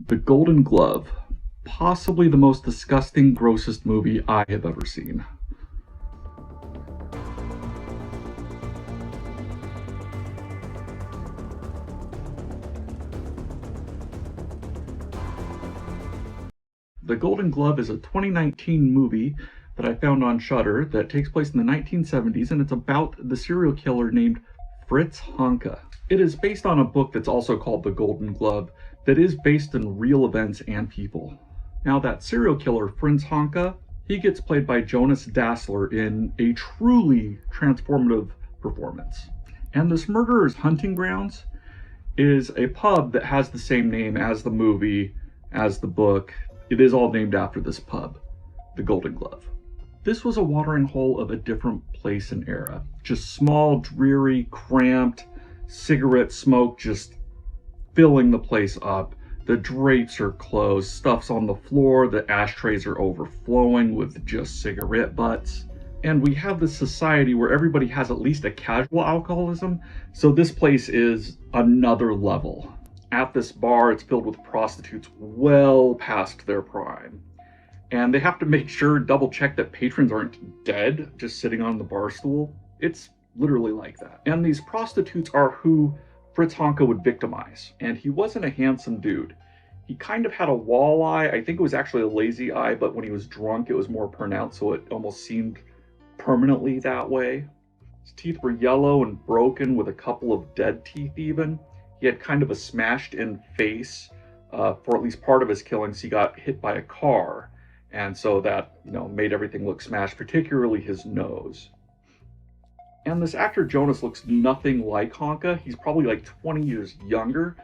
The Golden Glove. Possibly the most disgusting, grossest movie I have ever seen. The Golden Glove is a 2019 movie that I found on Shudder that takes place in the 1970s, and it's about the serial killer named Fritz Honka. It is based on a book that's also called The Golden Glove that is based in real events and people. Now, that serial killer, Fritz Honka, he gets played by Jonas Dassler in a truly transformative performance. And this murderer's hunting grounds is a pub that has the same name as the movie, as the book. It is all named after this pub, the Golden Glove. This was a watering hole of a different place and era. Just small, dreary, cramped, cigarette smoke just filling the place up. The drapes are closed, stuff's on the floor, the ashtrays are overflowing with just cigarette butts. And we have this society where everybody has at least a casual alcoholism, so this place is another level. At this bar, it's filled with prostitutes well past their prime. And they have to make sure, double check that patrons aren't dead, just sitting on the bar stool. It's literally like that. And these prostitutes are who Fritz Honka would victimize. And he wasn't a handsome dude. He kind of had a wall eye. I think it was actually a lazy eye, but when he was drunk, it was more pronounced, so it almost seemed permanently that way. His teeth were yellow and broken with a couple of dead teeth even. He had kind of a smashed in face for at least part of his killings. He got hit by a car, and so that, made everything look smashed, particularly his nose. And this actor Jonas looks nothing like Honka. He's probably like 20 years younger,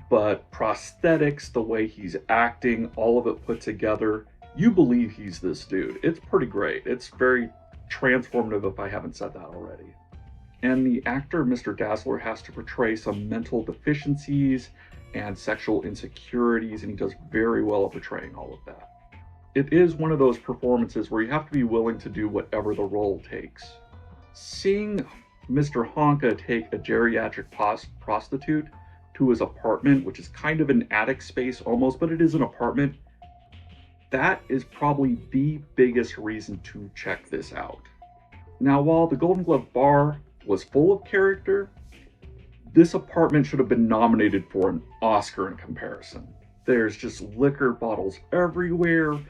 but prosthetics, the way he's acting, all of it put together, you believe he's this dude. It's pretty great. It's very transformative, if I haven't said that already. And the actor, Mr. Dassler, has to portray some mental deficiencies and sexual insecurities, and he does very well at portraying all of that. It is one of those performances where you have to be willing to do whatever the role takes. Seeing Mr. Honka take a geriatric prostitute to his apartment, which is kind of an attic space almost, but it is an apartment, that is probably the biggest reason to check this out. Now, while the Golden Glove bar was full of character, this apartment should have been nominated for an Oscar in comparison. There's just liquor bottles everywhere,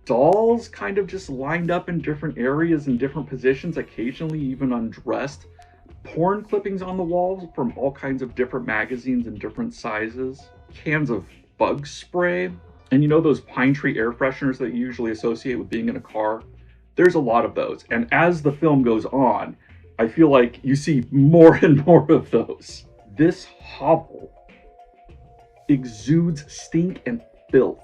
dolls kind of just lined up in different areas in different positions, occasionally even undressed, porn clippings on the walls from all kinds of different magazines and different sizes, cans of bug spray, and those pine tree air fresheners that you usually associate with being in a car? There's a lot of those, and as the film goes on, I feel like you see more and more of those. This hovel exudes stink and filth.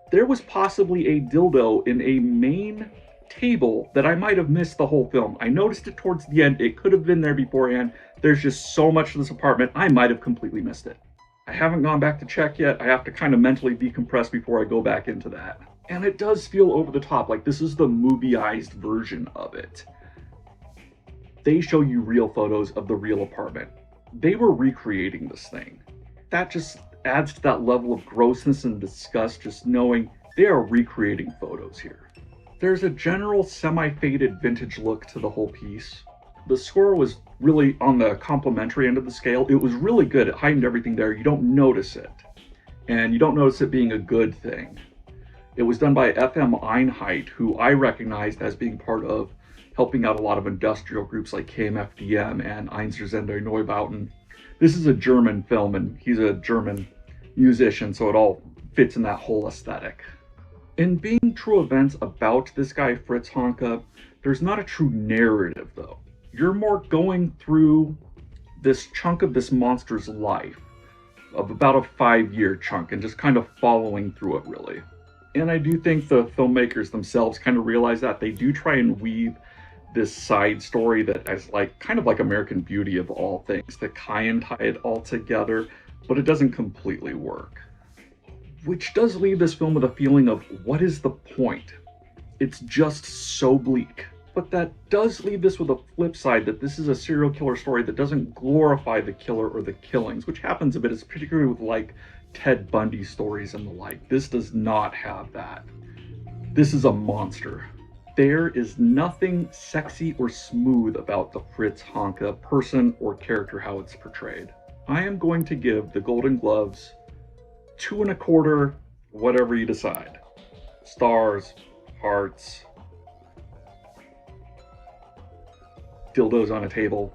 There was possibly a dildo in a main table that I might have missed the whole film. I noticed it towards the end. It could have been there beforehand. There's just so much of this apartment, I might have completely missed it. I haven't gone back to check yet. I have to kind of mentally decompress before I go back into that. And it does feel over the top, like this is the movieized version of it. They show you real photos of the real apartment. They were recreating this thing. That just adds to that level of grossness and disgust, just knowing they are recreating photos here. There's a general semi-faded vintage look to the whole piece. The score was really on the complimentary end of the scale. It was really good. It heightened everything there. You don't notice it. And you don't notice it being a good thing. It was done by F.M. Einheit, who I recognized as being part of helping out a lot of industrial groups like KMFDM and Einstürzende Neubauten. This is a German film, and he's a German musician, so it all fits in that whole aesthetic. In being true events about this guy, Fritz Honka, there's not a true narrative, though. You're more going through this chunk of this monster's life, of about a 5-year chunk, and just kind of following through it, really. And I do think the filmmakers themselves kind of realize that. They do try and weave this side story that is kind of like American Beauty of all things, to try and tie it all together, but it doesn't completely work. Which does leave this film with a feeling of, what is the point? It's just so bleak. But that does leave this with a flip side, that this is a serial killer story that doesn't glorify the killer or the killings, which happens a bit, particularly with like Ted Bundy stories and the like. This does not have that. This is a monster. There is nothing sexy or smooth about the Fritz Honka person or character, how it's portrayed. I am going to give the Golden Gloves 2.25, whatever you decide. Stars, hearts, dildos on a table.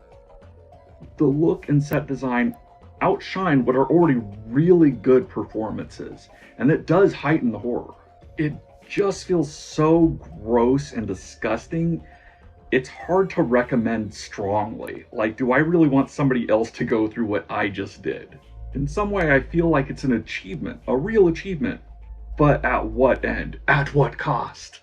The look and set design outshine what are already really good performances, and it does heighten the horror. It just feels so gross and disgusting, it's hard to recommend strongly. Like, do I really want somebody else to go through what I just did? In some way, I feel like it's an achievement, a real achievement, but at what end? At what cost?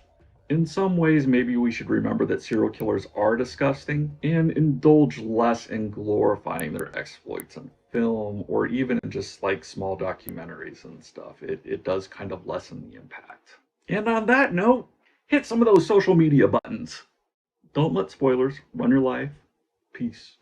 In some ways, maybe we should remember that serial killers are disgusting and indulge less in glorifying their exploits in film or even in just like small documentaries and stuff. It does kind of lessen the impact. And on that note, hit some of those social media buttons. Don't let spoilers run your life. Peace.